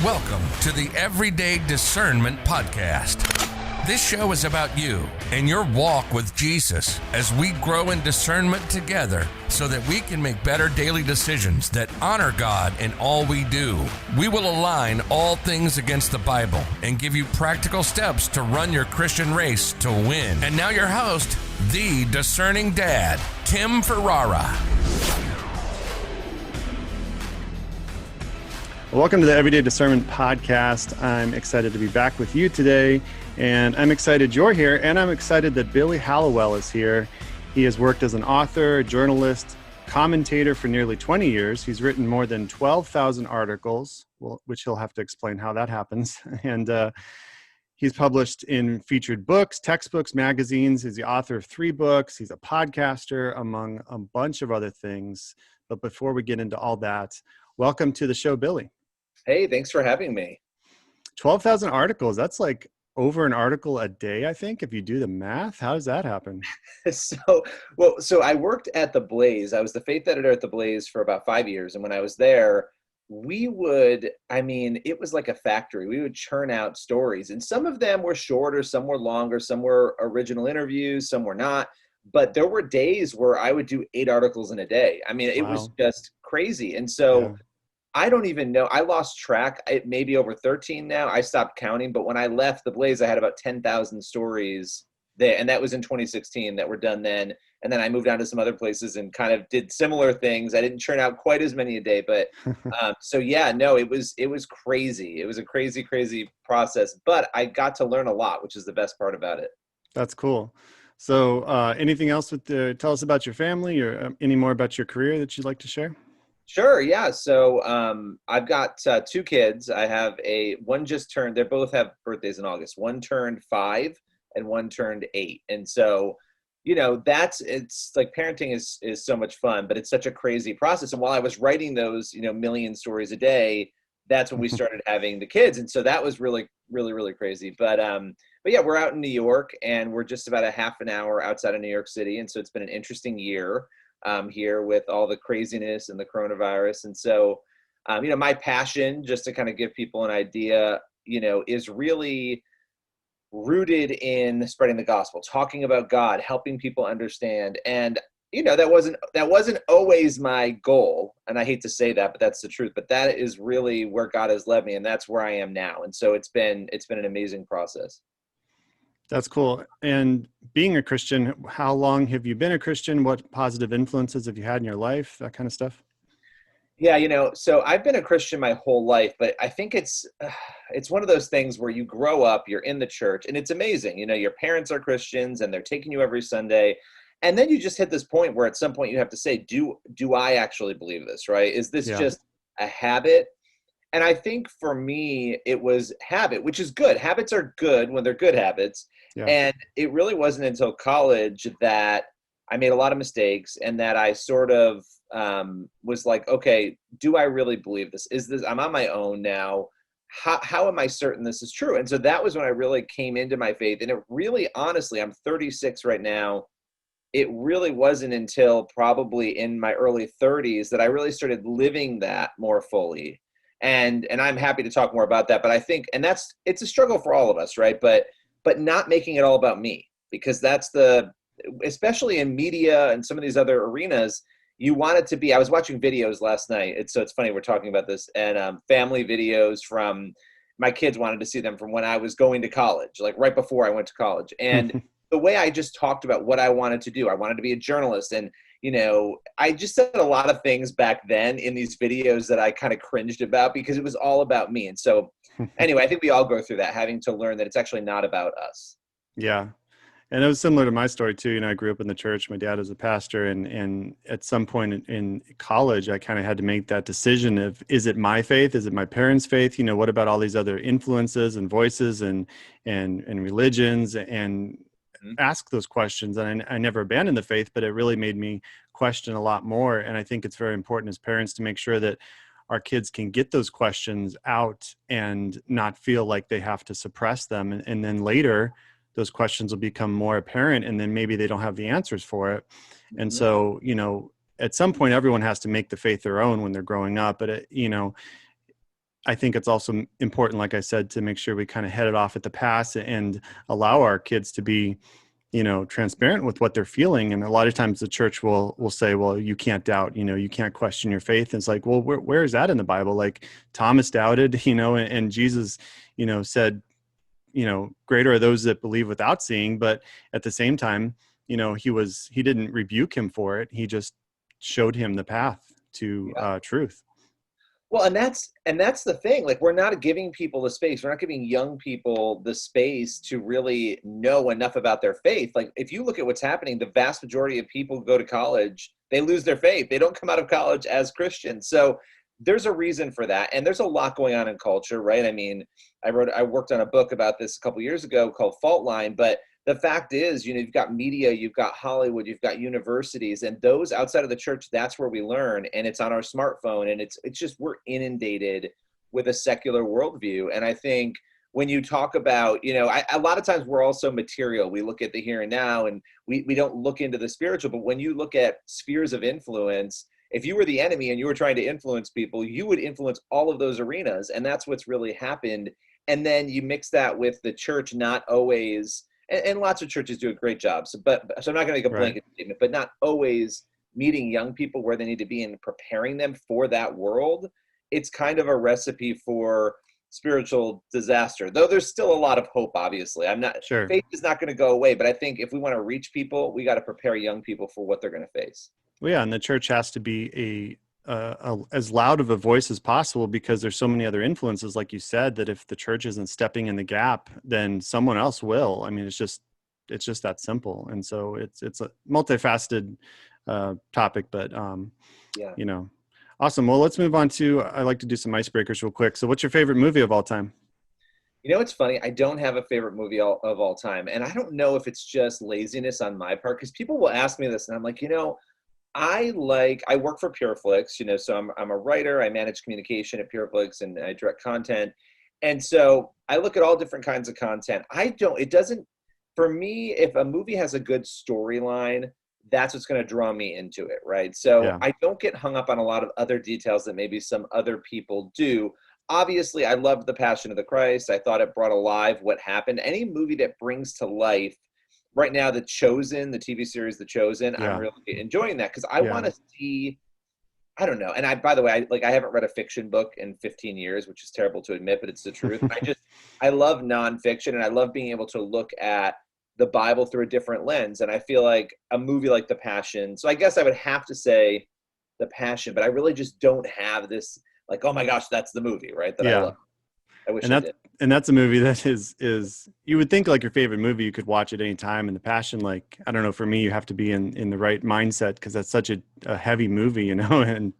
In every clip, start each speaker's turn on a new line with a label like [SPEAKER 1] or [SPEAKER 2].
[SPEAKER 1] Welcome to the Everyday Discernment Podcast. This show is about you and your walk with Jesus as we grow in discernment together so that we can make better daily decisions that honor God in all we do. We will align all things against the Bible and give you practical steps to run your Christian race to win. And now your host, the discerning dad, Tim Ferrara.
[SPEAKER 2] Welcome to the Everyday Discernment Podcast. I'm excited to be back with you today, and I'm excited you're here, and I'm excited that Billy Hallowell is here. He has worked as an author, journalist, commentator for nearly 20 years. He's written more than 12,000 articles, which he'll have to explain how that happens. And he's published in featured books, textbooks, magazines. He's the author of 3 books. He's a podcaster, among a bunch of other things. But before we get into all that, welcome to the show, Billy.
[SPEAKER 3] Hey, thanks for having me.
[SPEAKER 2] 12,000 articles. That's like over an article a day, I think, if you do the math. How does that happen?
[SPEAKER 3] So I worked at The Blaze. I was the faith editor at The Blaze for about 5 years. And when I was there, it was like a factory. We would churn out stories. And some of them were shorter, some were longer, some were original interviews, some were not. But there were days where I would do 8 articles in a day. I mean, it was just crazy. And so I don't even know. I lost track. It may be over 13 now. I stopped counting. But when I left The Blaze, I had about 10,000 stories there. And that was in 2016 that were done then. And then I moved on to some other places and kind of did similar things. I didn't churn out quite as many a day. But it was crazy. It was a crazy, crazy process. But I got to learn a lot, which is the best part about it.
[SPEAKER 2] That's cool. So anything else tell us about your family or any more about your career that you'd like to share?
[SPEAKER 3] Sure. Yeah. So I've got 2 kids. I have one just turned, they both have birthdays in August. One turned 5 and one turned 8. And so, it's like parenting is so much fun, but it's such a crazy process. And while I was writing those, million stories a day, that's when we started having the kids. And so that was really, really, really crazy. But yeah, we're out in New York and we're just about a half an hour outside of New York City. And so it's been an interesting year here with all the craziness and the coronavirus. And so, my passion, just to kind of give people an idea, is really rooted in spreading the gospel, talking about God, helping people understand. And, that wasn't always my goal. And I hate to say that, but that's the truth. But that is really where God has led me. And that's where I am now. And so it's been an amazing process.
[SPEAKER 2] That's cool. And being a Christian, how long have you been a Christian? What positive influences have you had in your life? That kind of stuff?
[SPEAKER 3] Yeah, so I've been a Christian my whole life, but I think it's one of those things where you grow up, you're in the church, and it's amazing. Your parents are Christians and they're taking you every Sunday. And then you just hit this point where at some point you have to say, do I actually believe this, right? Is this just a habit? And I think for me, it was habit, which is good. Habits are good when they're good habits. Yeah. And it really wasn't until college that I made a lot of mistakes and that I sort of was like, okay, do I really believe this? I'm on my own now. How am I certain this is true? And so that was when I really came into my faith. And it really, honestly, I'm 36 right now. It really wasn't until probably in my early 30s that I really started living that more fully. And I'm happy to talk more about that. But I think, it's a struggle for all of us, right? But not making it all about me, because especially in media and some of these other arenas, you want it to be. I was watching videos last night. It's funny we're talking about this, and family videos from my kids wanted to see them from when I was going to college, like right before I went to college. And the way I just talked about what I wanted to do, I wanted to be a journalist. And, I just said a lot of things back then in these videos that I kind of cringed about because it was all about me. And so anyway, I think we all go through that, having to learn that it's actually not about us.
[SPEAKER 2] Yeah. And it was similar to my story too. I grew up in the church. My dad was a pastor, and at some point in college, I kind of had to make that decision of, is it my faith? Is it my parents' faith? What about all these other influences and voices and religions, and ask those questions. And I never abandoned the faith, but it really made me question a lot more. And I think it's very important as parents to make sure that our kids can get those questions out and not feel like they have to suppress them. And then later, those questions will become more apparent, and then maybe they don't have the answers for it. And so, at some point, everyone has to make the faith their own when they're growing up. But, I think it's also important, like I said, to make sure we kind of head it off at the pass and allow our kids to be, transparent with what they're feeling. And a lot of times the church will say, well, you can't doubt, you can't question your faith. And it's like, well, where is that in the Bible? Like Thomas doubted, and Jesus, said, greater are those that believe without seeing. But at the same time, he didn't rebuke him for it. He just showed him the path to truth.
[SPEAKER 3] Well, and that's the thing. Like, we're not giving people the space. We're not giving young people the space to really know enough about their faith. Like, if you look at what's happening, the vast majority of people who go to college, they lose their faith. They don't come out of college as Christians. So there's a reason for that. And there's a lot going on in culture, right? I mean, I worked on a book about this a couple years ago called Fault Line, but the fact is, you've got media, you've got Hollywood, you've got universities, and those outside of the church, that's where we learn. And it's on our smartphone, and it's just, we're inundated with a secular worldview. And I think when you talk about, a lot of times we're also material. We look at the here and now, and we don't look into the spiritual. But when you look at spheres of influence, if you were the enemy and you were trying to influence people, you would influence all of those arenas. And that's what's really happened. And then you mix that with the church not always, and lots of churches do a great job. So I'm not going to make a blanket statement, but not always meeting young people where they need to be and preparing them for that world. It's kind of a recipe for spiritual disaster, though there's still a lot of hope, obviously. Faith is not going to go away, but I think if we want to reach people, we got to prepare young people for what they're going to face.
[SPEAKER 2] Well, yeah, and the church has to be as loud of a voice as possible, because there's so many other influences, like you said, that if the church isn't stepping in the gap, then someone else will. I mean, it's just that simple. And so it's a multifaceted topic, but awesome. Well, let's move on to, I like to do some icebreakers real quick. So what's your favorite movie of all time?
[SPEAKER 3] It's funny. I don't have a favorite movie of all time. And I don't know if it's just laziness on my part, because people will ask me this and I'm like, I work for PureFlix, so I'm a writer. I manage communication at PureFlix and I direct content. And so I look at all different kinds of content. For me, if a movie has a good storyline, that's what's going to draw me into it, right? So I don't get hung up on a lot of other details that maybe some other people do. Obviously, I loved The Passion of the Christ. I thought it brought alive what happened. Any movie that brings to life, right now, The Chosen, the TV series, The Chosen, I'm really enjoying that, because I want to see, I don't know. And by the way, I haven't read a fiction book in 15 years, which is terrible to admit, but it's the truth. I love nonfiction, and I love being able to look at the Bible through a different lens. And I feel like a movie like The Passion, so I guess I would have to say The Passion, but I really just don't have this, like, oh my gosh, that's the movie, right? That I love. I wish I did.
[SPEAKER 2] And that's a movie that is you would think, like, your favorite movie, you could watch at any time. And The Passion, like, I don't know, for me, you have to be in the right mindset, because that's such a heavy movie, and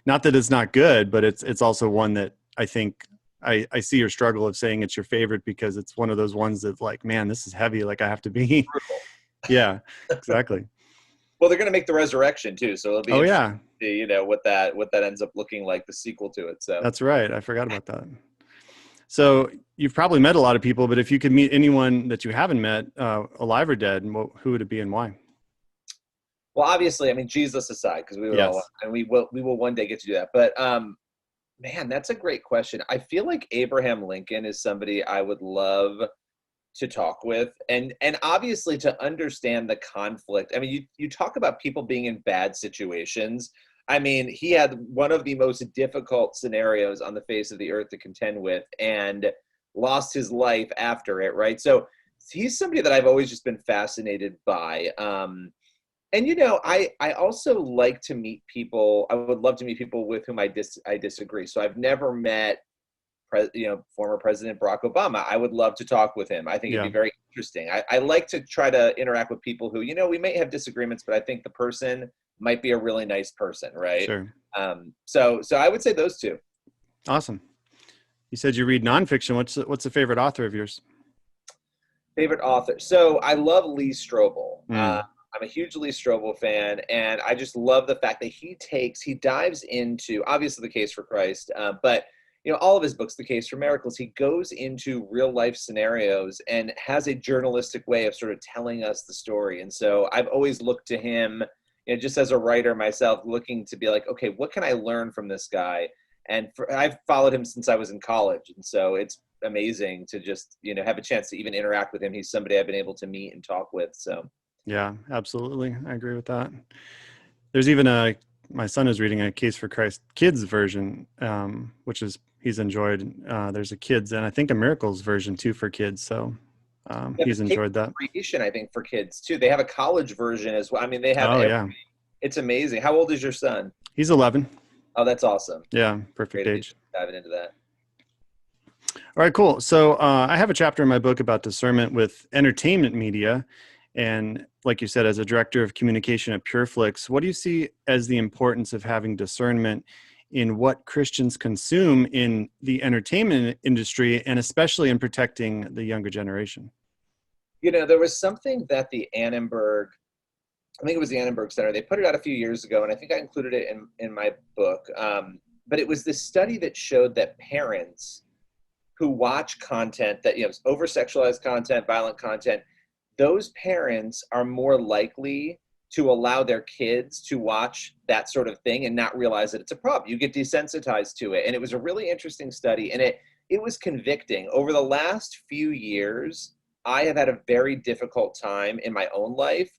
[SPEAKER 2] not that it's not good, but it's also one that I think I see your struggle of saying it's your favorite, because it's one of those ones that's like, man, this is heavy. Like, I have to be. Yeah, exactly.
[SPEAKER 3] Well, they're going to make The Resurrection too, so it'll be
[SPEAKER 2] interesting
[SPEAKER 3] to see, what that ends up looking like, the sequel to it. So
[SPEAKER 2] that's right. I forgot about that. So you've probably met a lot of people, but if you could meet anyone that you haven't met, alive or dead, who would it be and why?
[SPEAKER 3] Well, obviously, I mean, Jesus aside, because we would all, and we will one day get to do that. But man, that's a great question. I feel like Abraham Lincoln is somebody I would love to talk with, and obviously to understand the conflict. I mean, you talk about people being in bad situations. I mean, he had one of the most difficult scenarios on the face of the earth to contend with, and lost his life after it, right? So he's somebody that I've always just been fascinated by. And, I also like to meet people. I would love to meet people with whom I disagree. So I've never met, former President Barack Obama. I would love to talk with him. I think it'd be very interesting. I like to try to interact with people who, we may have disagreements, but I think the person might be a really nice person, right?
[SPEAKER 2] Sure.
[SPEAKER 3] So I would say those two.
[SPEAKER 2] Awesome. You said you read nonfiction. What's a favorite author of yours?
[SPEAKER 3] Favorite author. So I love Lee Strobel. I'm a huge Lee Strobel fan, and I just love the fact that he dives into, obviously, The Case for Christ, but all of his books, The Case for Miracles, he goes into real life scenarios and has a journalistic way of sort of telling us the story. And so I've always looked to him, just as a writer myself, looking to be like, okay, what can I learn from this guy? And I've followed him since I was in college. And so it's amazing to just, have a chance to even interact with him. He's somebody I've been able to meet and talk with. So.
[SPEAKER 2] Yeah, absolutely. I agree with that. There's even my son is reading a Case for Christ kids version, which he's enjoyed. There's a kids and I think a miracles version too for kids. So he's enjoyed that.
[SPEAKER 3] Creation, I think, for kids too. They have a college version as well. I mean, they have.
[SPEAKER 2] Oh yeah.
[SPEAKER 3] It's amazing. How old is your son?
[SPEAKER 2] He's 11.
[SPEAKER 3] Oh, that's awesome.
[SPEAKER 2] Yeah, perfect
[SPEAKER 3] Great
[SPEAKER 2] age.
[SPEAKER 3] Diving into that.
[SPEAKER 2] All right, cool. So I have a chapter in my book about discernment with entertainment media. And like you said, as a director of communication at PureFlix, what do you see as the importance of having discernment in what Christians consume in the entertainment industry, and especially in protecting the younger generation?
[SPEAKER 3] There was something that I think it was the Annenberg Center, they put it out a few years ago, and I think I included it in my book. But it was this study that showed that parents who watch content that, over-sexualized content, violent content, those parents are more likely to allow their kids to watch that sort of thing and not realize that it's a problem. You get desensitized to it. And it was a really interesting study, and it was convicting. Over the last few years, I have had a very difficult time in my own life.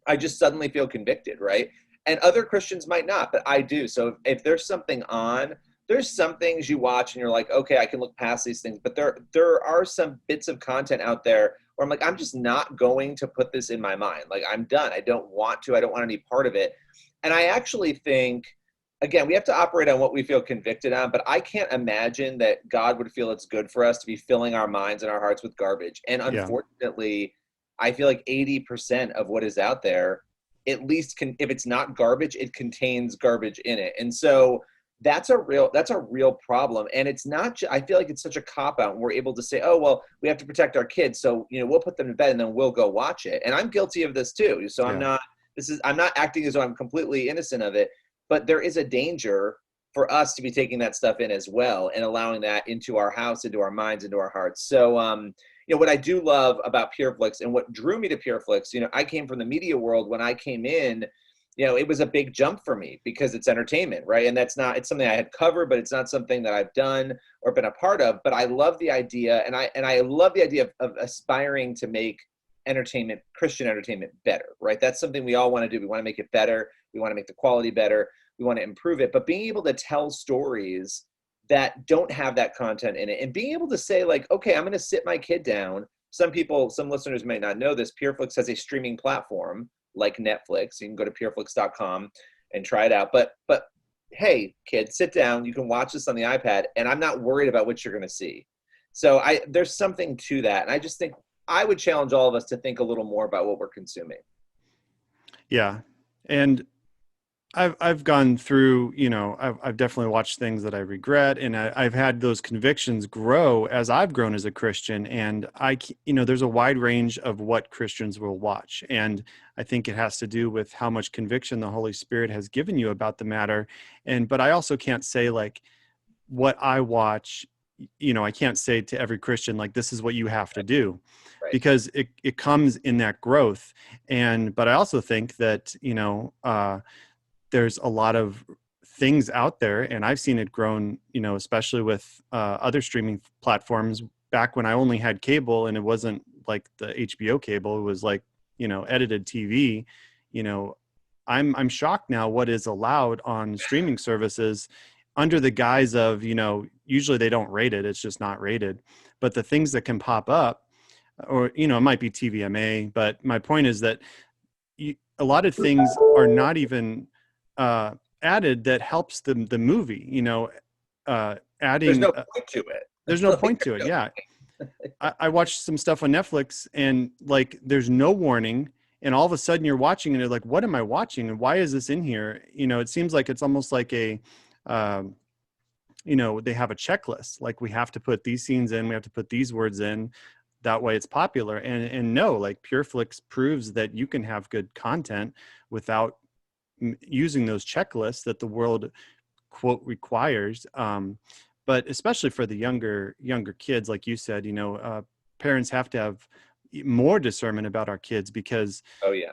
[SPEAKER 3] I just suddenly feel convicted, right? And other Christians might not, but I do. So if there's something on, there's some things you watch and you're like, okay, I can look past these things. But there are some bits of content out there where I'm like, I'm just not going to put this in my mind. Like, I'm done. I don't want any part of it. And I actually think, again, we have to operate on what we feel convicted on, but I can't imagine that God would feel it's good for us to be filling our minds and our hearts with garbage. And unfortunately, I feel like 80% of what is out there, at least if it's not garbage, it contains garbage in it. And so that's a real problem. And it's not, I feel like it's such a cop-out, and we're able to say, oh, well, we have to protect our kids, so, we'll put them to bed and then we'll go watch it. And I'm guilty of this too. So I'm not acting as though I'm completely innocent of it, but there is a danger for us to be taking that stuff in as well and allowing that into our house, into our minds, into our hearts. So, what I do love about PureFlix and what drew me to PureFlix, I came from the media world. When I came in, it was a big jump for me because it's entertainment, right? And it's something I had covered, but it's not something that I've done or been a part of. But I love the idea, and I love the idea of aspiring to make Christian entertainment better, right? That's something we all want to do. We want to make it better. We want to make the quality better. We want to improve it. But being able to tell stories that don't have that content in it, and being able to say, like, okay, I'm going to sit my kid down. Some listeners may not know this. PureFlix has a streaming platform like Netflix. You can go to pureflix.com and try it out. But hey, kid, sit down. You can watch this on the iPad, and I'm not worried about what you're going to see. So there's something to that. And I just think I would challenge all of us to think a little more about what we're consuming.
[SPEAKER 2] Yeah. And I've gone through, I've definitely watched things that I regret, and I've had those convictions grow as I've grown as a Christian. And there's a wide range of what Christians will watch. And I think it has to do with how much conviction the Holy Spirit has given you about the matter. But I also can't say, like, what I watch, I can't say to every Christian, like, this is what you have to do, right? Because it comes in that growth. But I also think that, there's a lot of things out there, and I've seen it grown, especially with other streaming platforms. Back when I only had cable, and it wasn't like the HBO cable, it was like, edited TV. I'm shocked now what is allowed on streaming services under the guise of, usually they don't rate it. It's just not rated. But the things that can pop up, or, it might be TVMA, but my point is that a lot of things are not even added that helps the movie, adding.
[SPEAKER 3] There's no point to it.
[SPEAKER 2] There's no point to it. Yeah. I watched some stuff on Netflix, and like, there's no warning. And all of a sudden you're watching and you're like, what am I watching? And why is this in here? It seems like it's almost like they have a checklist. Like, we have to put these scenes in, we have to put these words in. That way it's popular. And no, like, PureFlix proves that you can have good content without using those checklists that the world, quote, requires. But especially for the younger kids, like you said, parents have to have, more discernment about our kids, because,
[SPEAKER 3] Oh yeah.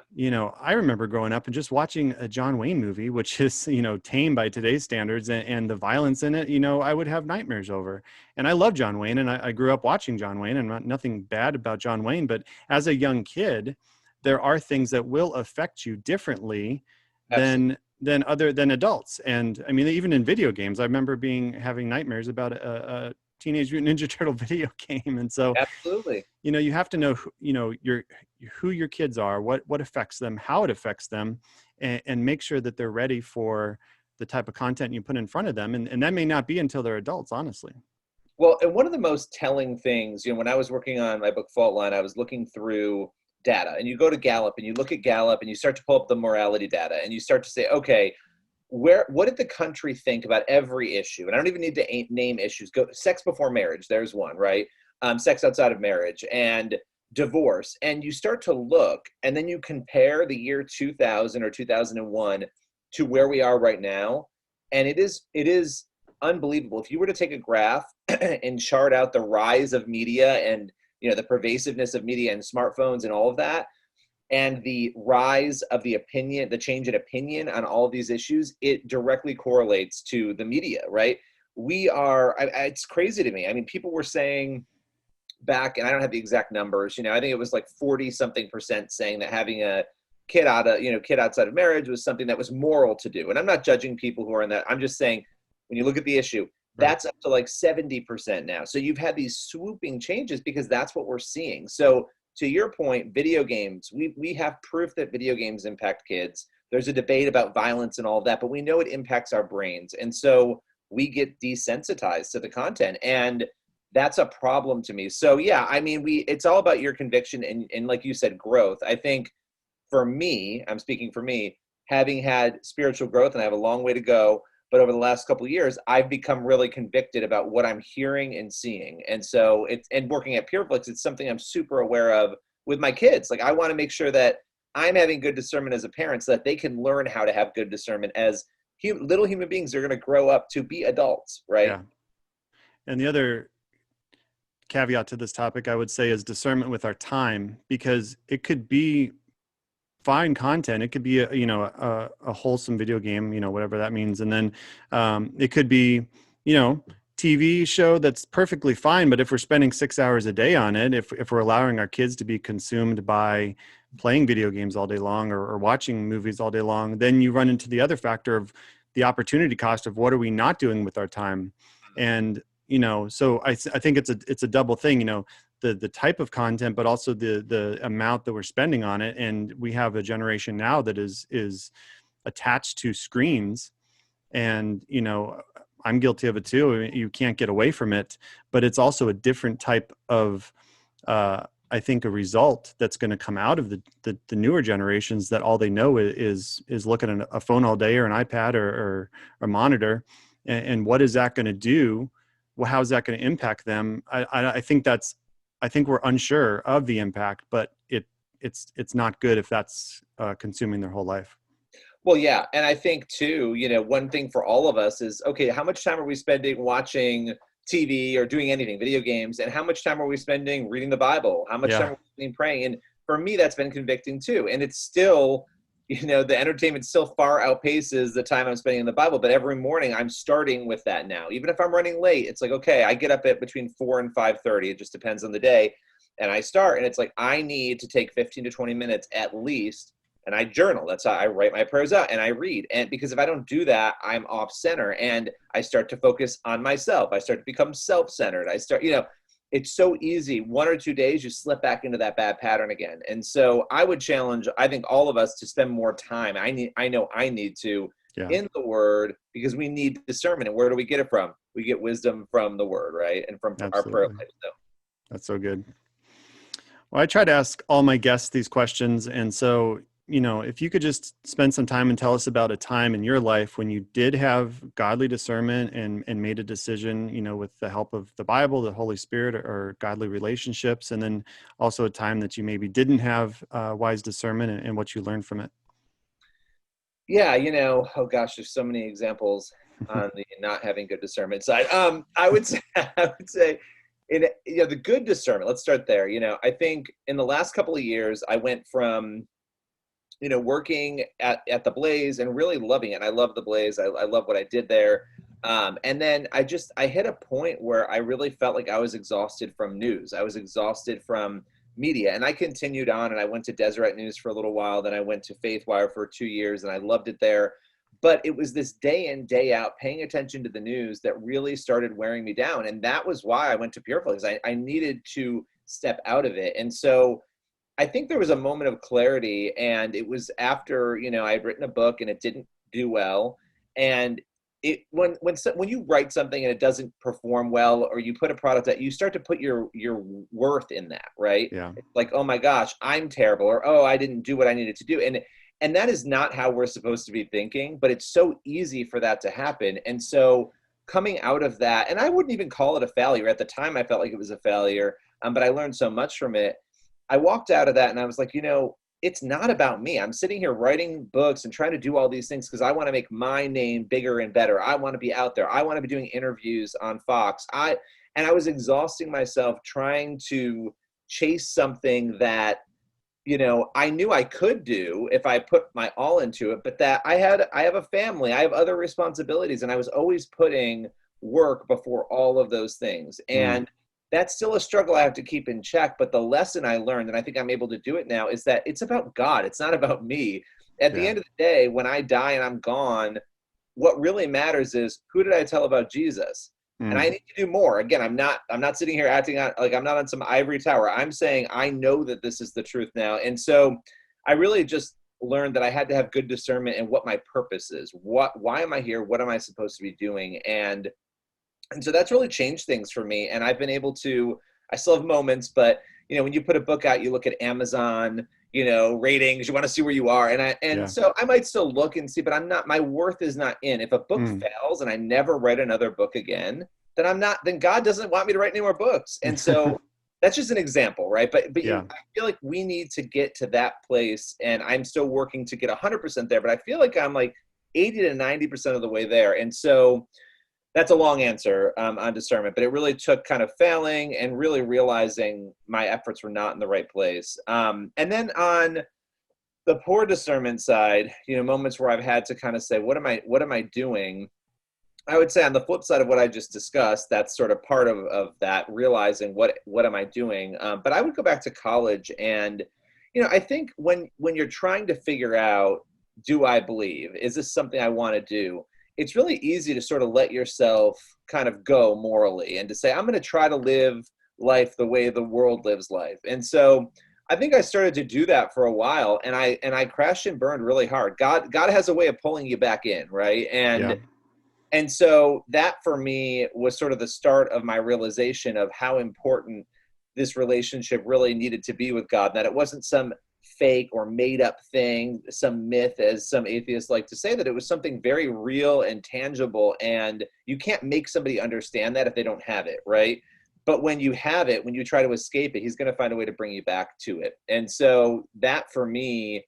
[SPEAKER 2] I remember growing up and just watching a John Wayne movie, which is, tame by today's standards, and the violence in it, I would have nightmares over. And I love John Wayne, and I grew up watching John Wayne, and nothing bad about John Wayne. But as a young kid, there are things that will affect you differently
[SPEAKER 3] Absolutely.
[SPEAKER 2] than adults. And I mean, even in video games, I remember having nightmares about a Teenage Mutant Ninja Turtle video game. And so,
[SPEAKER 3] Absolutely.
[SPEAKER 2] you have to know, who your kids are, what affects them, how it affects them, and make sure that they're ready for the type of content you put in front of them. And that may not be until they're adults, honestly.
[SPEAKER 3] Well, and one of the most telling things, when I was working on my book Fault Line, I was looking through data, and you go to Gallup and you look at Gallup and you start to pull up the morality data, and you start to say, okay, what did the country think about every issue? And I don't even need to name issues. Go sex before marriage. There's one, right? Sex outside of marriage and divorce. And you start to look, and then you compare the year 2000 or 2001 to where we are right now. And it is unbelievable. If you were to take a graph and chart out the rise of media and, the pervasiveness of media and smartphones and all of that, and the rise of the change in opinion on all of these issues, it directly correlates to the media, right? It's crazy to me. I mean, people were saying back, and I don't have the exact numbers, I think it was like 40-something% saying that having a kid outside of marriage was something that was moral to do. And I'm not judging people who are in that. I'm just saying, when you look at the issue, that's up to like 70% now. So you've had these swooping changes because that's what we're seeing. So to your point, video games, we have proof that video games impact kids. There's a debate about violence and all of that, but we know it impacts our brains. And so we get desensitized to the content, and that's a problem to me. So yeah, I mean, it's all about your conviction and like you said, growth. I think for me, I'm speaking for me, having had spiritual growth, and I have a long way to go, but over the last couple of years, I've become really convicted about what I'm hearing and seeing. And so and working at PureFlix, it's something I'm super aware of with my kids. Like, I want to make sure that I'm having good discernment as a parent so that they can learn how to have good discernment as little human beings. They're going to grow up to be adults, right?
[SPEAKER 2] Yeah. And the other caveat to this topic, I would say, is discernment with our time, because it could be fine content. It could be a wholesome video game, whatever that means. And then it could be, TV show that's perfectly fine. But if we're spending 6 hours a day on it, if we're allowing our kids to be consumed by playing video games all day long or watching movies all day long, then you run into the other factor of the opportunity cost of what are we not doing with our time. And, so I think it's a double thing, the type of content, but also the amount that we're spending on it. And we have a generation now that is attached to screens, and, I'm guilty of it too. You can't get away from it, but it's also a different type of, I think, a result that's going to come out of the newer generations, that all they know is looking at a phone all day, or an iPad or a monitor. And what is that going to do? Well, how is that going to impact them? I think we're unsure of the impact, but it's not good if that's consuming their whole life.
[SPEAKER 3] Well, yeah. And I think too, one thing for all of us is, okay, how much time are we spending watching TV or doing anything, video games? And how much time are we spending reading the Bible? How much time are we spending praying? And for me, that's been convicting too. And it's still, the entertainment still far outpaces the time I'm spending in the Bible. But every morning I'm starting with that now. Even if I'm running late, it's like, okay, I get up at between 4 and 5:30. It just depends on the day. And I start, and it's like, I need to take 15 to 20 minutes at least. And I journal. That's how I write my prayers out, and I read. And because if I don't do that, I'm off center, and I start to focus on myself. I start to become self-centered. I start, it's so easy. 1 or 2 days, you slip back into that bad pattern again. And so I would challenge, I think, all of us to spend more time. I know I need to in the Word, because we need discernment. And where do we get it from? We get wisdom from the Word, right? And from our prayer life. So.
[SPEAKER 2] That's so good. Well, I try to ask all my guests these questions. And so, if you could just spend some time and tell us about a time in your life when you did have godly discernment and made a decision, with the help of the Bible, the Holy Spirit, or godly relationships, and then also a time that you maybe didn't have wise discernment and what you learned from it.
[SPEAKER 3] Yeah, oh gosh, there's so many examples on the not having good discernment side. I would say The good discernment, let's start there. I think in the last couple of years, I went from, working at the Blaze and really loving it. I love the Blaze. I love what I did there. And then I hit a point where I really felt like I was exhausted from news. I was exhausted from media, and I continued on, and I went to Deseret News for a little while. Then I went to Faithwire for 2 years, and I loved it there. But it was this day in, day out, paying attention to the news that really started wearing me down. And that was why I went to Pureflow, because I needed to step out of it. And so I think there was a moment of clarity, and it was after, I had written a book and it didn't do well. And when you write something and it doesn't perform well, or you put a product out, you start to put your worth in that, right?
[SPEAKER 2] Yeah.
[SPEAKER 3] Like, oh my gosh, I'm terrible, or, oh, I didn't do what I needed to do. And that is not how we're supposed to be thinking, but it's so easy for that to happen. And so coming out of that, and I wouldn't even call it a failure. At the time, I felt like it was a failure, but I learned so much from it. I walked out of that and I was like, it's not about me. I'm sitting here writing books and trying to do all these things because I want to make my name bigger and better. I want to be out there. I want to be doing interviews on Fox. I was exhausting myself trying to chase something that, I knew I could do if I put my all into it, but that I have a family, I have other responsibilities, and I was always putting work before all of those things. And that's still a struggle I have to keep in check. But the lesson I learned, and I think I'm able to do it now, is that it's about God. It's not about me. At the end of the day, when I die and I'm gone, what really matters is, who did I tell about Jesus? And I need to do more. Again, I'm not sitting here acting out like I'm not on some ivory tower. I'm saying I know that this is the truth now. And so I really just learned that I had to have good discernment in what my purpose is. Why am I here? What am I supposed to be doing? And so that's really changed things for me. And I've been able to, I still have moments, but when you put a book out, you look at Amazon, ratings, you want to see where you are. So I might still look and see, but my worth is not in. If a book fails and I never read another book again, then God doesn't want me to write any more books. And so that's just an example, right? But I feel like we need to get to that place, and I'm still working to get 100% there, but I feel like I'm like 80 to 90% of the way there. And so that's a long answer on discernment, but it really took kind of failing and really realizing my efforts were not in the right place. And then on the poor discernment side, moments where I've had to kind of say, what am I doing? I would say on the flip side of what I just discussed, that's sort of part of that, realizing what am I doing? But I would go back to college, and, I think when you're trying to figure out, do I believe, is this something I want to do? It's really easy to sort of let yourself kind of go morally and to say, I'm going to try to live life the way the world lives life. And so I think I started to do that for a while, and I crashed and burned really hard. God has a way of pulling you back in, right? And so that for me was sort of the start of my realization of how important this relationship really needed to be with God, that it wasn't some fake or made up thing, some myth, as some atheists like to say, that it was something very real and tangible, and you can't make somebody understand that if they don't have it, right? But when you have it, when you try to escape it, he's going to find a way to bring you back to it. And so that for me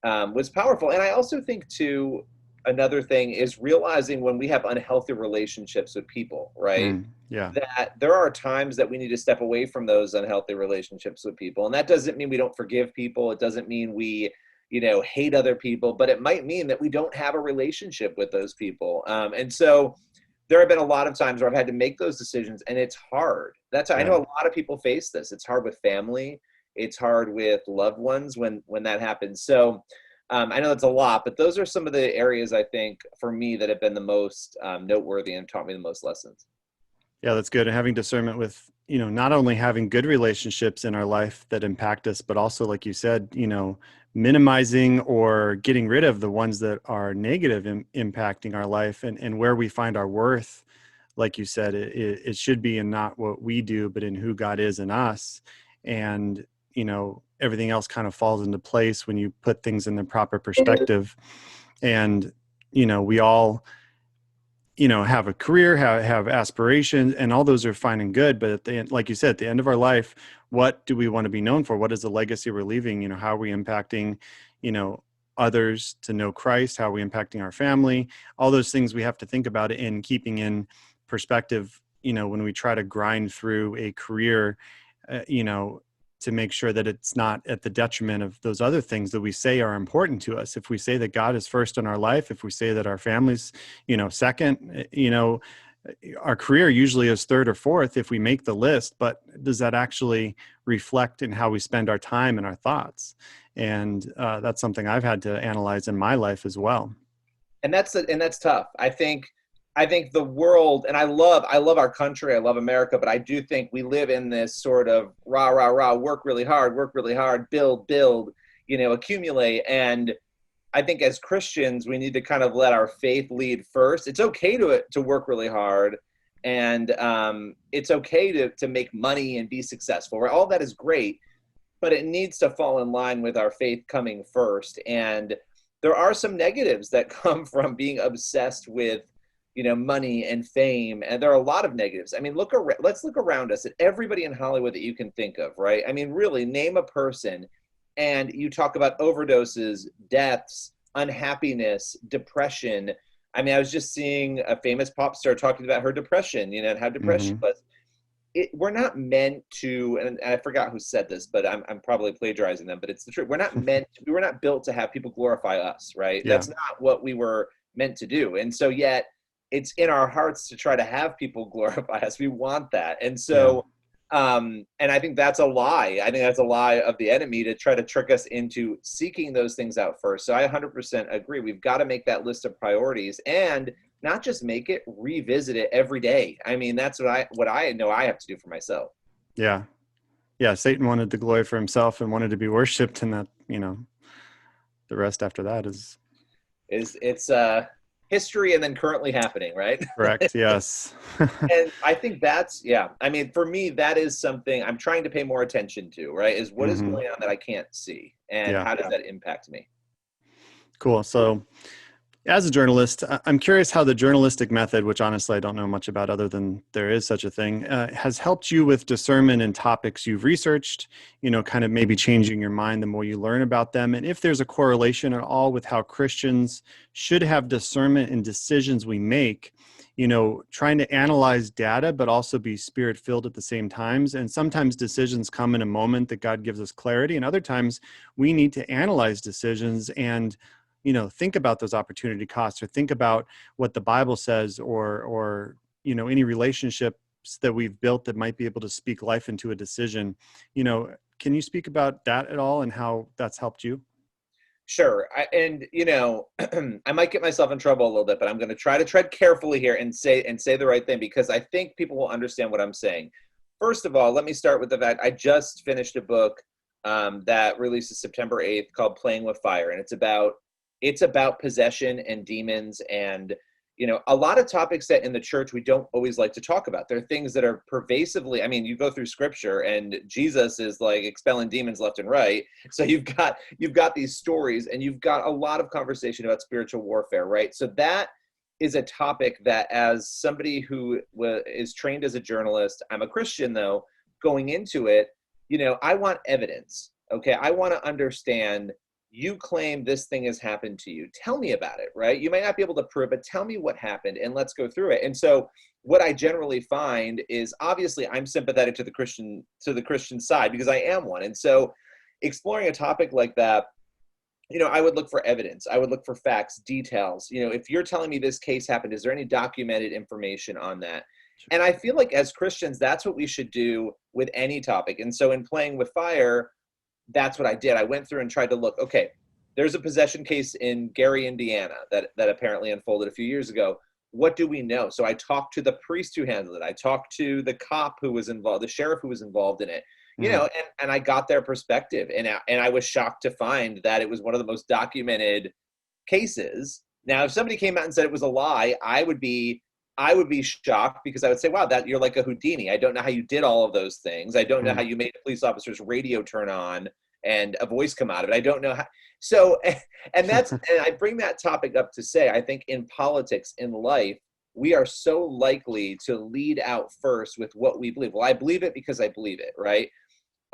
[SPEAKER 3] was powerful. And I also think too, another thing is realizing when we have unhealthy relationships with people, right? That there are times that we need to step away from those unhealthy relationships with people. And that doesn't mean we don't forgive people. It doesn't mean we, hate other people, but it might mean that we don't have a relationship with those people. And so there have been a lot of times where I've had to make those decisions, and it's hard. I know a lot of people face this. It's hard with family. It's hard with loved ones when that happens. So I know that's a lot, but those are some of the areas I think for me that have been the most noteworthy and taught me the most lessons.
[SPEAKER 2] Yeah, that's good. And having discernment with, not only having good relationships in our life that impact us, but also, like you said, minimizing or getting rid of the ones that are negative impacting our life, and where we find our worth. Like you said, it should be in not what we do, but in who God is in us. And, everything else kind of falls into place when you put things in the proper perspective. And, we all, have a career, have aspirations, and all those are fine and good. But at the end, like you said, at the end of our life, what do we want to be known for? What is the legacy we're leaving? How are we impacting, others to know Christ? How are we impacting our family? All those things we have to think about in keeping in perspective, when we try to grind through a career, to make sure that it's not at the detriment of those other things that we say are important to us. If we say that God is first in our life, if we say that our family's, second, our career usually is third or fourth if we make the list, but does that actually reflect in how we spend our time and our thoughts? And that's something I've had to analyze in my life as well.
[SPEAKER 3] And that's tough. I think the world, and I love our country, I love America, but I do think we live in this sort of rah, rah, rah, work really hard, build, accumulate. And I think as Christians, we need to kind of let our faith lead first. It's okay to work really hard, and it's okay to make money and be successful, right? All that is great, but it needs to fall in line with our faith coming first. And there are some negatives that come from being obsessed with money and fame. And there are a lot of negatives. I mean, let's look around us at everybody in Hollywood that you can think of, right? I mean, really name a person and you talk about overdoses, deaths, unhappiness, depression. I mean, I was just seeing a famous pop star talking about her depression, and how depression was. We're not meant to, and I forgot who said this, but I'm probably plagiarizing them, but it's the truth. We were not built to have people glorify us, right?
[SPEAKER 2] Yeah.
[SPEAKER 3] That's not what we were meant to do. And so yet it's in our hearts to try to have people glorify us. We want that. And so, and I think that's a lie. I think that's a lie of the enemy to try to trick us into seeking those things out first. So I 100% agree. We've got to make that list of priorities and not just make it, revisit it every day. I mean, that's what I know I have to do for myself.
[SPEAKER 2] Yeah. Yeah. Satan wanted the glory for himself and wanted to be worshiped. And that, the rest after that is
[SPEAKER 3] history and then currently happening, right?
[SPEAKER 2] Correct. Yes.
[SPEAKER 3] And I think that's, I mean, for me, that is something I'm trying to pay more attention to, right? Is what is going on that I can't see, and how does that impact me?
[SPEAKER 2] Cool. So as a journalist, I'm curious how the journalistic method, which honestly I don't know much about other than there is such a thing, has helped you with discernment in topics you've researched, kind of maybe changing your mind the more you learn about them. And if there's a correlation at all with how Christians should have discernment in decisions we make, trying to analyze data, but also be spirit-filled at the same times. And sometimes decisions come in a moment that God gives us clarity. And other times we need to analyze decisions and think about those opportunity costs, or think about what the Bible says, or any relationships that we've built that might be able to speak life into a decision. Can you speak about that at all and how that's helped you?
[SPEAKER 3] Sure. I might get myself in trouble a little bit, but I'm going to try to tread carefully here and say the right thing, because I think people will understand what I'm saying. First of all, let me start with the fact I just finished a book that releases September 8th called Playing with Fire. And it's about possession and demons and, a lot of topics that in the church we don't always like to talk about. There are things that are pervasively, I mean, you go through scripture and Jesus is like expelling demons left and right. So you've got these stories, and you've got a lot of conversation about spiritual warfare, right? So that is a topic that, as somebody who is trained as a journalist, I'm a Christian though, going into it, I want evidence. Okay. I want to understand, you claim this thing has happened to you. Tell me about it, right? You might not be able to prove it. Tell me what happened and let's go through it. And so what I generally find is, obviously I'm sympathetic to the Christian side because I am one. And so exploring a topic like that, I would look for evidence. I would look for facts, details. If you're telling me this case happened, is there any documented information on that? And I feel like as Christians, that's what we should do with any topic. And so in Playing with Fire, that's what I did. I went through and tried to look, okay, there's a possession case in Gary, Indiana that apparently unfolded a few years ago. What do we know? So I talked to the priest who handled it. I talked to the cop who was involved, the sheriff who was involved in it, and I got their perspective. And I was shocked to find that it was one of the most documented cases. Now, if somebody came out and said it was a lie, I would be shocked, because I would say, wow, that you're like a Houdini. I don't know how you did all of those things. I don't know how you made a police officer's radio turn on and a voice come out of it. I don't know how. So, and I bring that topic up to say, I think in politics, in life, we are so likely to lead out first with what we believe. Well, I believe it because I believe it, right?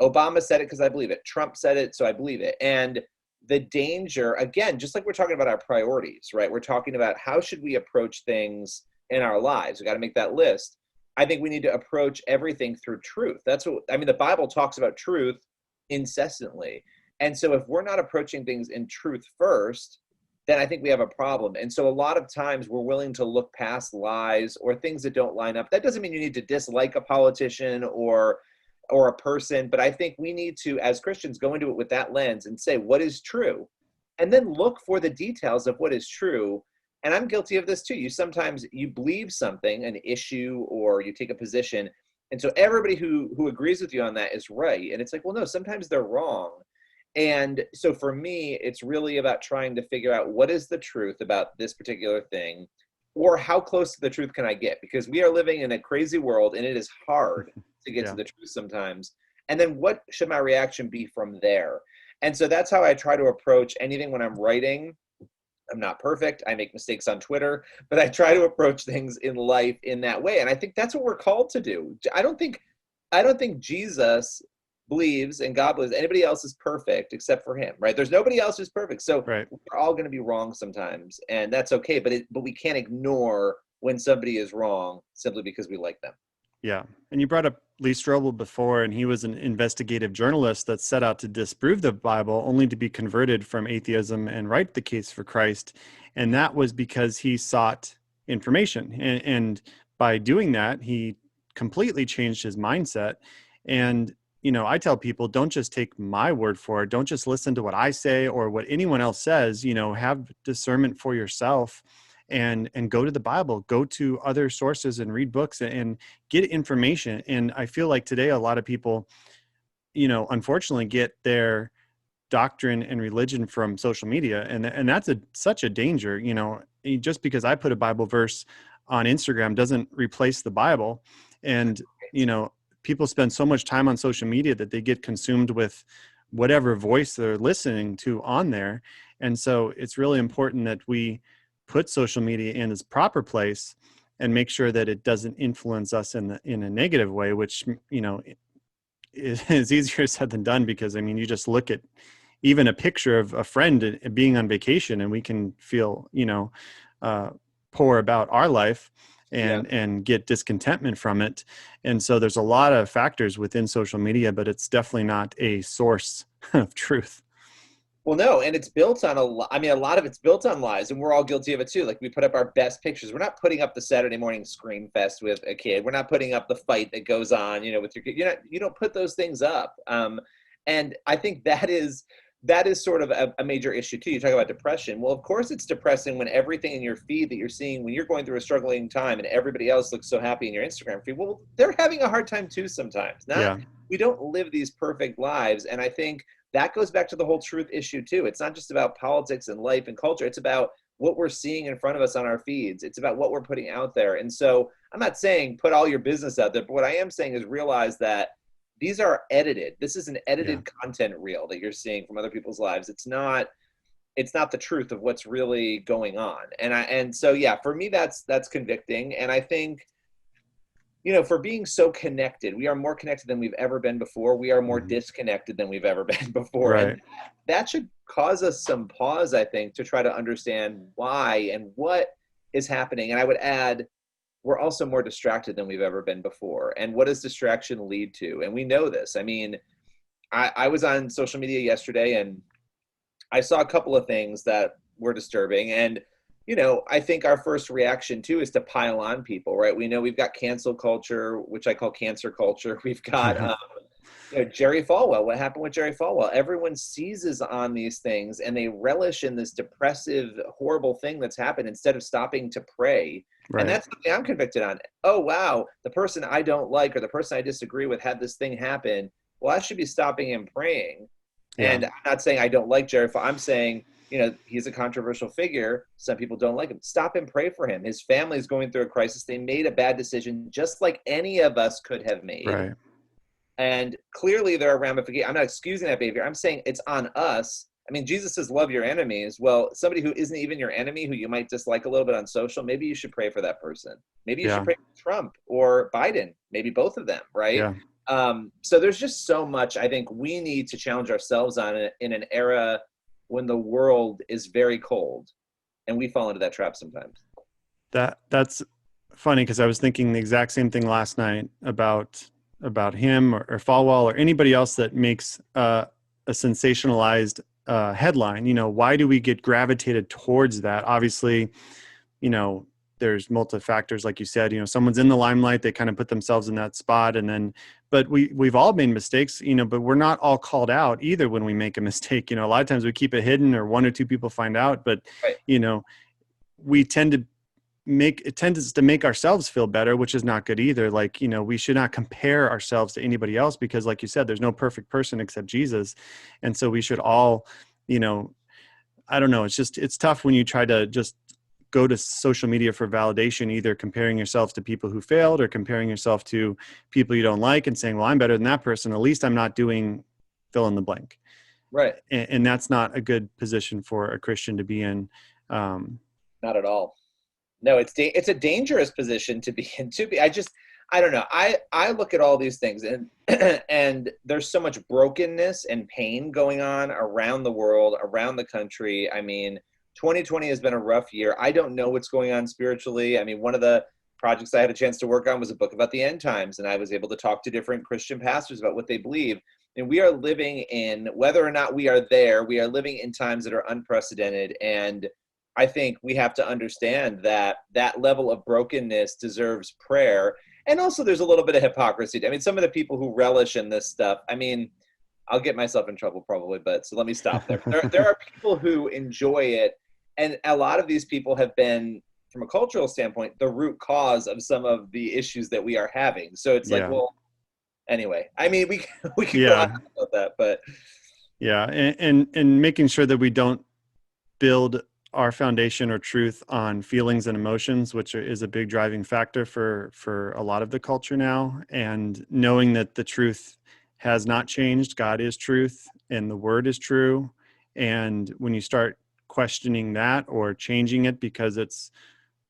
[SPEAKER 3] Obama said it because I believe it. Trump said it, so I believe it. And the danger, again, just like we're talking about our priorities, right? We're talking about how should we approach things in our lives. We got to make that list. I think we need to approach everything through truth. That's what, I mean, the Bible talks about truth incessantly. And so if we're not approaching things in truth first, then I think we have a problem. And so a lot of times we're willing to look past lies or things that don't line up. That doesn't mean you need to dislike a politician or a person, but I think we need to, as Christians, go into it with that lens and say, what is true? And then look for the details of what is true. And I'm guilty of this too. Sometimes you believe something, an issue, or you take a position, and so everybody who agrees with you on that is right. And it's like, well, no, sometimes they're wrong. And so for me, it's really about trying to figure out what is the truth about this particular thing, or how close to the truth can I get? Because we are living in a crazy world and it is hard to get to the truth sometimes. And then what should my reaction be from there? And so that's how I try to approach anything when I'm writing. I'm not perfect. I make mistakes on Twitter, but I try to approach things in life in that way. And I think that's what we're called to do. I don't think Jesus believes and God believes anybody else is perfect except for him, right? There's nobody else who's perfect. So we're all going to be wrong sometimes, and that's okay. But we can't ignore when somebody is wrong simply because we like them.
[SPEAKER 2] Yeah. And you brought up Lee Strobel before, and he was an investigative journalist that set out to disprove the Bible only to be converted from atheism and write the case for Christ. And that was because he sought information. And by doing that, he completely changed his mindset. And I tell people, don't just take my word for it. Don't just listen to what I say or what anyone else says. Have discernment for yourself and go to the Bible, go to other sources and read books and get information. And I feel like today, a lot of people, unfortunately get their doctrine and religion from social media. And that's such a danger. Just because I put a Bible verse on Instagram doesn't replace the Bible. And, people spend so much time on social media that they get consumed with whatever voice they're listening to on there. And so it's really important that we put social media in its proper place and make sure that it doesn't influence us in a negative way, which, is easier said than done, because you just look at even a picture of a friend being on vacation and we can feel, poor about our life and get discontentment from it. And so there's a lot of factors within social media, but it's definitely not a source of truth.
[SPEAKER 3] Well, no, and it's built on a lot of it's built on lies, and we're all guilty of it too. Like, we put up our best pictures. We're not putting up the Saturday morning scream fest with a kid. We're not putting up the fight that goes on, with your kid. You don't put those things up. And I think that is sort of a major issue too. You talk about depression. Well, of course it's depressing when everything in your feed that you're seeing, when you're going through a struggling time and everybody else looks so happy in your Instagram feed, well, they're having a hard time too sometimes. We don't live these perfect lives. And I think that goes back to the whole truth issue too. It's not just about politics and life and culture. It's about what we're seeing in front of us on our feeds. It's about what we're putting out there. And so I'm not saying put all your business out there, but what I am saying is realize that these are edited. This is an edited content reel that you're seeing from other people's lives. It's not the truth of what's really going on. And so, for me, that's convicting. And I think, for being so connected, we are more connected than we've ever been before. We are more disconnected than we've ever been before.
[SPEAKER 2] Right.
[SPEAKER 3] And that should cause us some pause, I think, to try to understand why and what is happening. And I would add, we're also more distracted than we've ever been before. And what does distraction lead to? And we know this. I was on social media yesterday and I saw a couple of things that were disturbing. And, I think our first reaction too is to pile on people, right? We know we've got cancel culture, which I call cancer culture. We've got, Jerry Falwell. What happened with Jerry Falwell? Everyone seizes on these things and they relish in this depressive, horrible thing that's happened instead of stopping to pray. Right. And that's something I'm convicted on. Oh, wow, the person I don't like or the person I disagree with had this thing happen. Well, I should be stopping and praying. Yeah. And I'm not saying I don't like Jerry Falwell. I'm saying, he's a controversial figure. Some people don't like him. Stop and pray for him. His family is going through a crisis. They made a bad decision just like any of us could have made.
[SPEAKER 2] Right.
[SPEAKER 3] And clearly there are ramifications. I'm not excusing that behavior. I'm saying it's on us. Jesus says, love your enemies. Well, somebody who isn't even your enemy, who you might dislike a little bit on social, maybe you should pray for that person. Maybe you should pray for Trump or Biden, maybe both of them, right? Yeah. So there's just so much I think we need to challenge ourselves on it in an era when the world is very cold, and we fall into that trap sometimes.
[SPEAKER 2] That's funny because I was thinking the exact same thing last night about him or Falwell or anybody else that makes a sensationalized headline. You know, why do we get gravitated towards that? Obviously, you know, there's multiple factors, like you said. You know, someone's in the limelight, they kind of put themselves in that spot, and then, but we've all made mistakes, you know, but we're not all called out either when we make a mistake. You know, a lot of times we keep it hidden, or one or two people find out, but
[SPEAKER 3] Right.
[SPEAKER 2] you know, we tends to make ourselves feel better, which is not good either. Like, you know, we should not compare ourselves to anybody else, because like you said, there's no perfect person except Jesus. And so we should all, you know, I don't know. It's tough when you try to just go to social media for validation, either comparing yourself to people who failed or comparing yourself to people you don't like and saying, well, I'm better than that person. At least I'm not doing fill in the blank.
[SPEAKER 3] Right.
[SPEAKER 2] And that's not a good position for a Christian to be in.
[SPEAKER 3] Not at all. No, it's a dangerous position to be in. I don't know. I look at all these things, and and there's so much brokenness and pain going on around the world, around the country. I mean, 2020 has been a rough year. I don't know what's going on spiritually. I mean, one of the projects I had a chance to work on was a book about the end times, and I was able to talk to different Christian pastors about what they believe. And we are living in, whether or not we are there, we are living in times that are unprecedented. And I think we have to understand that that level of brokenness deserves prayer. And also there's a little bit of hypocrisy. I mean, some of the people who relish in this stuff, I mean, I'll get myself in trouble probably, but so let me stop there. There are people who enjoy it. And a lot of these people have been, from a cultural standpoint, the root cause of some of the issues that we are having. So it's like, well, anyway, I mean, we can go on about that, but.
[SPEAKER 2] Yeah. And making sure that we don't build our foundation or truth on feelings and emotions, which is a big driving factor for a lot of the culture now. And knowing that the truth has not changed. God is truth and the word is true. And when you start questioning that or changing it because it's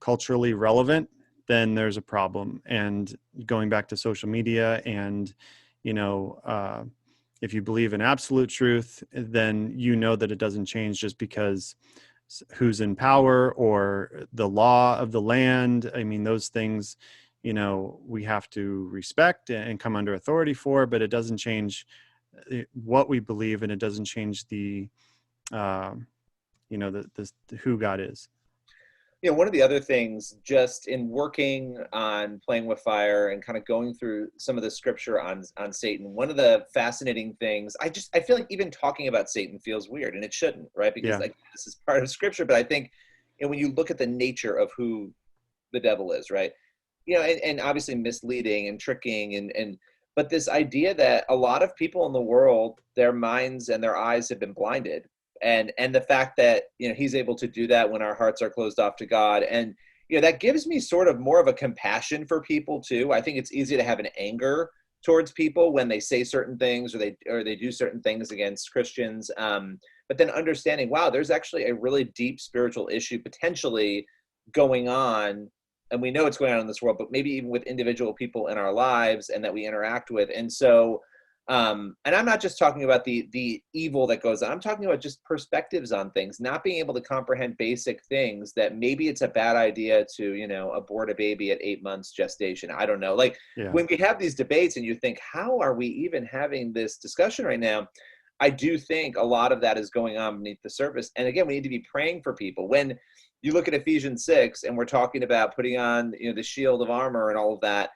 [SPEAKER 2] culturally relevant, then there's a problem. And going back to social media, and, you know, if you believe in absolute truth, then you know that it doesn't change just because who's in power or the law of the land. I mean, those things, you know, we have to respect and come under authority for, but it doesn't change what we believe, and it doesn't change the, you know, the who God is.
[SPEAKER 3] You know, one of the other things, just in working on Playing with Fire and kind of going through some of the scripture on Satan, one of the fascinating things, I feel like even talking about Satan feels weird, and it shouldn't, right? Because like, this is part of scripture, but I think, you know, when you look at the nature of who the devil is, right? You know, and obviously misleading and tricking but this idea that a lot of people in the world, their minds and their eyes have been blinded. And the fact that, you know, he's able to do that when our hearts are closed off to God. And, you know, that gives me sort of more of a compassion for people too. I think it's easy to have an anger towards people when they say certain things or they do certain things against Christians. But then understanding, wow, there's actually a really deep spiritual issue potentially going on. And we know it's going on in this world, but maybe even with individual people in our lives and that we interact with. And so, and I'm not just talking about the evil that goes on. I'm talking about just perspectives on things, not being able to comprehend basic things, that maybe it's a bad idea to, you know, abort a baby at 8 months gestation. I don't know. Like when we have these debates and you think, how are we even having this discussion right now? I do think a lot of that is going on beneath the surface. And again, we need to be praying for people. When you look at Ephesians 6 and we're talking about putting on, you know, the shield of armor and all of that,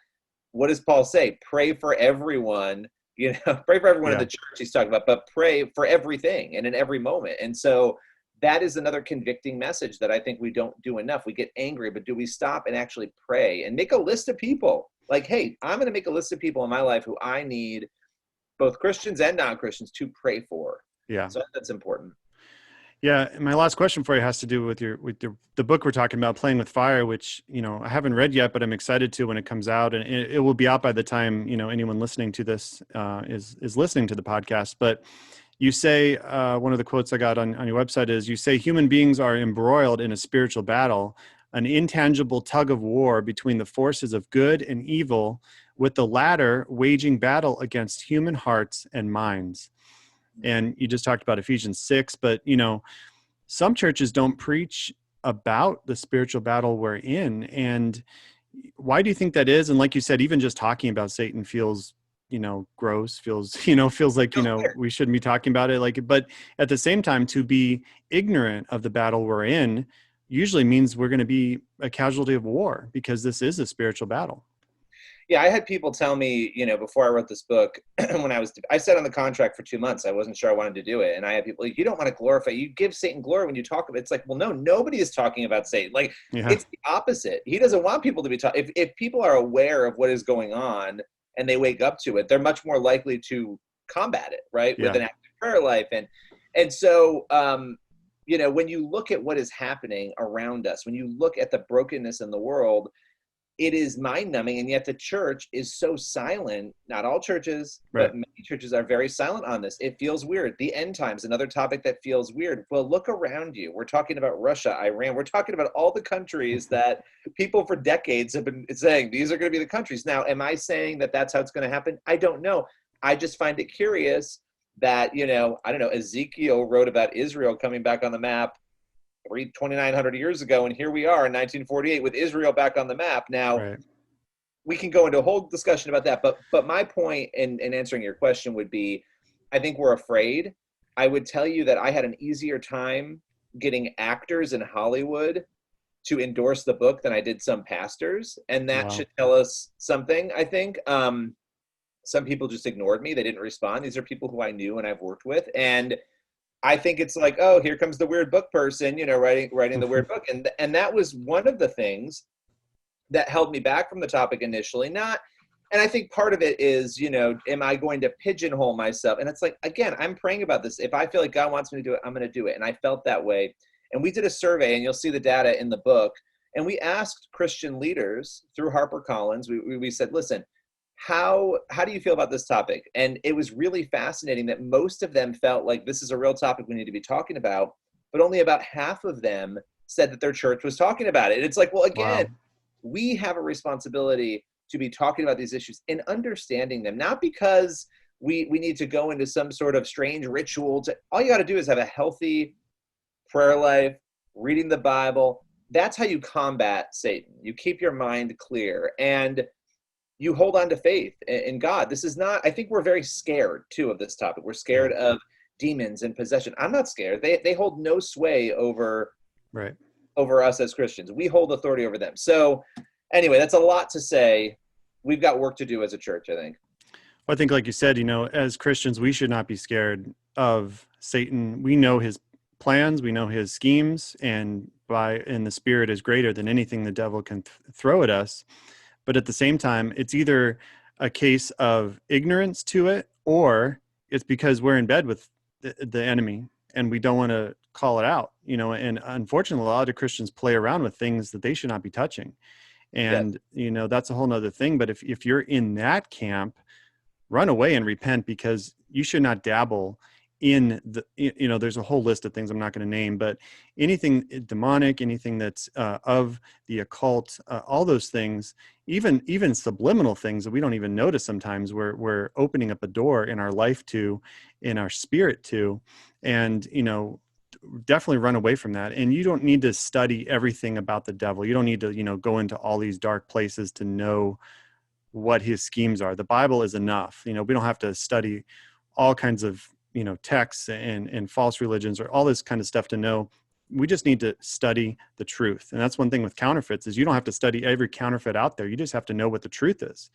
[SPEAKER 3] what does Paul say? Pray for everyone. You know, pray for everyone in the church he's talking about, but pray for everything and in every moment. And so that is another convicting message that I think we don't do enough. We get angry, but do we stop and actually pray and make a list of people? Like, hey, I'm going to make a list of people in my life who I need, both Christians and non-Christians, to pray for. Yeah. So that's important.
[SPEAKER 2] Yeah, and my last question for you has to do with the book we're talking about, Playing with Fire, which, you know, I haven't read yet, but I'm excited to when it comes out, and it will be out by the time, you know, anyone listening to this is listening to the podcast. But you say, one of the quotes I got on your website is, you say human beings are embroiled in a spiritual battle, an intangible tug of war between the forces of good and evil, with the latter waging battle against human hearts and minds. And you just talked about Ephesians 6, but, you know, some churches don't preach about the spiritual battle we're in. And, why do you think that is? And like you said, even just talking about Satan feels, gross, feels like, we shouldn't be talking about it. Like, but at the same time, to be ignorant of the battle we're in usually means we're going to be a casualty of war, because this is a spiritual battle.
[SPEAKER 3] Yeah, I had people tell me, before I wrote this book, I sat on the contract for 2 months. I wasn't sure I wanted to do it. And I had people like, you don't want to glorify, you give Satan glory when you talk about it. It's like, well, no, nobody is talking about Satan. Like,
[SPEAKER 2] Yeah.
[SPEAKER 3] It's the opposite. He doesn't want people to be taught. If people are aware of what is going on and they wake up to it, they're much more likely to combat it, right?
[SPEAKER 2] Yeah.
[SPEAKER 3] With an active prayer life. And so, when you look at what is happening around us, when you look at the brokenness in the world, it is mind-numbing, and yet the church is so silent. Not all churches,
[SPEAKER 2] Right.
[SPEAKER 3] but many churches are very silent on this. It feels weird. The end times, another topic that feels weird. Well, look around you. We're talking about Russia, Iran. We're talking about all the countries that people for decades have been saying, these are going to be the countries. Now, am I saying that that's how it's going to happen? I don't know. I just find it curious that, I don't know, Ezekiel wrote about Israel coming back on the map 2,900 years ago, and here we are in 1948 with Israel back on the map. Now,
[SPEAKER 2] Right.
[SPEAKER 3] we can go into a whole discussion about that, but my point in answering your question would be, I think we're afraid. I would tell you that I had an easier time getting actors in Hollywood to endorse the book than I did some pastors, and that
[SPEAKER 2] Wow.
[SPEAKER 3] should tell us something, I think. Some people just ignored me. They didn't respond. These are people who I knew and I've worked with, and I think it's like, oh, here comes the weird book person, writing the weird book. And that was one of the things that held me back from the topic initially. And I think part of it is, am I going to pigeonhole myself? And it's like, again, I'm praying about this. If I feel like God wants me to do it, I'm going to do it. And I felt that way. And we did a survey, and you'll see the data in the book. And we asked Christian leaders through HarperCollins, we said, listen, how do you feel about this topic? And it was really fascinating that most of them felt like this is a real topic we need to be talking about, but only about half of them said that their church was talking about it. It's like, well, again,
[SPEAKER 2] Wow.
[SPEAKER 3] we have a responsibility to be talking about these issues and understanding them, not because we need to go into some sort of strange ritual. All you got to do is have a healthy prayer life, reading the Bible. That's how you combat Satan. You keep your mind clear, and you hold on to faith in God. This is not, I think we're very scared too of this topic. We're scared of demons and possession. I'm not scared. They hold no sway over us as Christians. We hold authority over them. So anyway, that's a lot to say. We've got work to do as a church, I think.
[SPEAKER 2] Well, I think, like you said, as Christians, we should not be scared of Satan. We know his plans, we know his schemes, and the Spirit is greater than anything the devil can throw at us. But at the same time, it's either a case of ignorance to it, or it's because we're in bed with the enemy and we don't want to call it out, and unfortunately, a lot of Christians play around with things that they should not be touching. And, that's a whole nother thing. But if you're in that camp, run away and repent, because you should not dabble in there's a whole list of things I'm not going to name, but anything demonic, anything that's of the occult, all those things, even subliminal things that we don't even notice sometimes, we're opening up a door in our life to, in our spirit to, and, definitely run away from that. And you don't need to study everything about the devil. You don't need to, go into all these dark places to know what his schemes are. The Bible is enough. We don't have to study all kinds of, texts and false religions or all this kind of stuff to know. We just need to study the truth. And that's one thing with counterfeits, is you don't have to study every counterfeit out there. You just have to know what the truth is.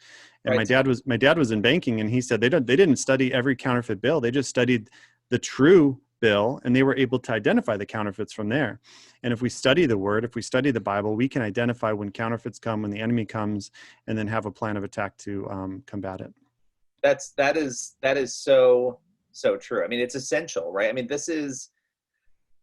[SPEAKER 2] And
[SPEAKER 3] Right.
[SPEAKER 2] my dad was in banking, and he said they didn't study every counterfeit bill. They just studied the true bill, and they were able to identify the counterfeits from there. And if we study the word, if we study the Bible, we can identify when counterfeits come, when the enemy comes, and then have a plan of attack to combat it.
[SPEAKER 3] That is so true. I mean, it's essential, right? I mean,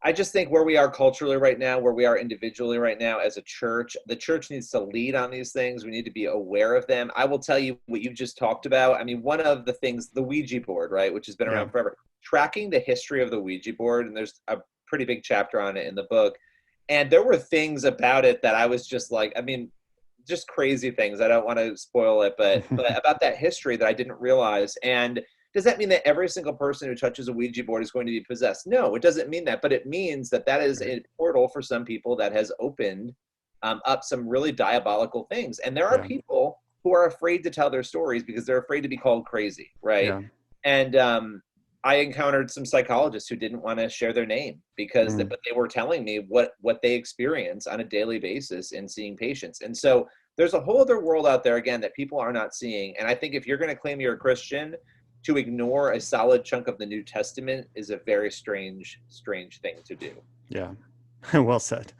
[SPEAKER 3] I just think where we are culturally right now, where we are individually right now as a church, the church needs to lead on these things. We need to be aware of them. I will tell you what you've just talked about. I mean, one of the things, the Ouija board, right, which has been around forever, tracking the history of the Ouija board, and there's a pretty big chapter on it in the book. And there were things about it that I was just like, I mean, just crazy things. I don't want to spoil it, but about that history that I didn't realize. And does that mean that every single person who touches a Ouija board is going to be possessed? No, it doesn't mean that, but it means that is a portal for some people that has opened up some really diabolical things. And there are
[SPEAKER 2] Yeah.
[SPEAKER 3] people who are afraid to tell their stories because they're afraid to be called crazy, right?
[SPEAKER 2] Yeah.
[SPEAKER 3] And I encountered some psychologists who didn't want to share their name because but they were telling me what they experience on a daily basis in seeing patients. And so there's a whole other world out there, again, that people are not seeing. And I think if you're going to claim you're a Christian, to ignore a solid chunk of the New Testament is a very strange thing to do.
[SPEAKER 2] Yeah. Well said.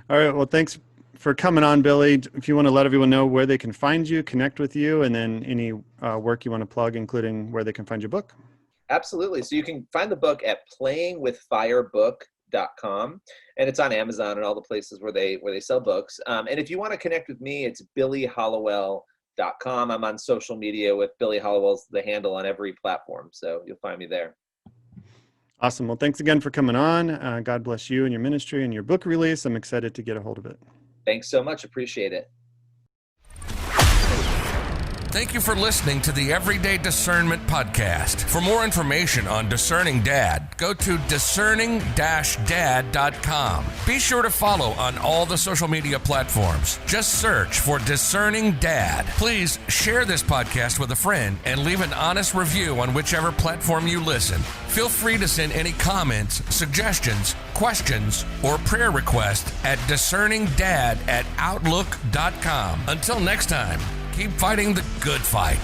[SPEAKER 2] All right. Well, thanks for coming on, Billy. If you want to let everyone know where they can find you, connect with you, and then any work you want to plug, including where they can find your book.
[SPEAKER 3] Absolutely. So you can find the book at playingwithfirebook.com, and it's on Amazon and all the places where they sell books. And if you want to connect with me, it's billyhallowell.com. I'm on social media with Billy Hallowell's the handle on every platform, so you'll find me there.
[SPEAKER 2] Awesome. Well, thanks again for coming on. God bless you and your ministry and your book release. I'm excited to get a hold of it.
[SPEAKER 3] Thanks so much. Appreciate it.
[SPEAKER 1] Thank you for listening to the Everyday Discernment Podcast. For more information on Discerning Dad, go to discerning-dad.com. Be sure to follow on all the social media platforms. Just search for Discerning Dad. Please share this podcast with a friend and leave an honest review on whichever platform you listen. Feel free to send any comments, suggestions, questions, or prayer requests at discerningdad@outlook.com. Until next time, keep fighting the good fight.